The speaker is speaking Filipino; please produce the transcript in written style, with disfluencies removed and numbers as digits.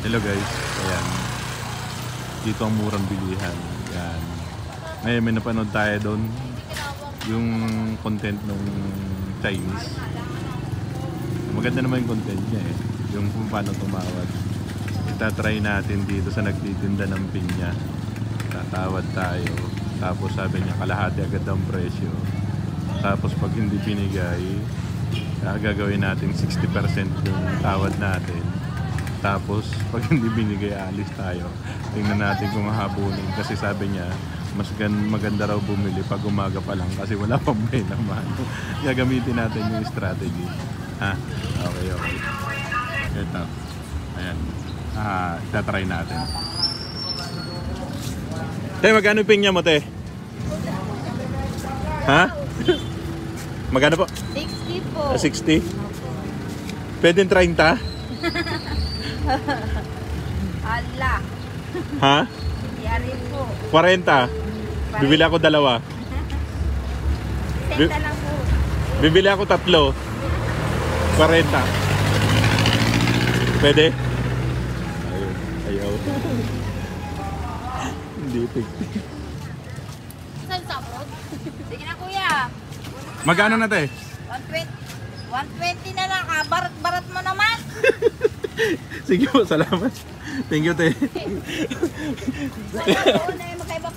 Hello guys, ayan. Dito ang murang bilihan. Ayan. Ngayon may napanood tayo doon. Yung content ng Chinese. Maganda naman yung content niya eh. Yung kung paano tumawad. Itatry natin dito sa nagtitinda ng pinya. Tatawad tayo. Tapos sabi niya kalahati agad ang presyo. Tapos pag hindi binigay, gagawin natin 60% yung tawad natin. Tapos pag hindi binigay, alis tayo. Tingnan natin kung hahabulin. Kasi sabi niya, mas maganda raw bumili pag umaga pa lang kasi wala pang may naman. Gagamitin natin yung strategy. Ha? Okay. Ito. Ayan. Itatry natin. Te, magkano yung pinya mo, te? Ha? Magkano po? 60 po. 60? Pwede 30? Ala. Ha? Yari po. 40? Bibili ako dalawa. Senta lang po. Bibili ako 3. 40. Pwede? Ayaw. Hindi effective. Saan sabog? Sige na kuya. Magkano na, te? 120 na lang. Barat-barat mo naman. Sige po, salamat. Thank you, te. Ayaw po na yung magkaiba.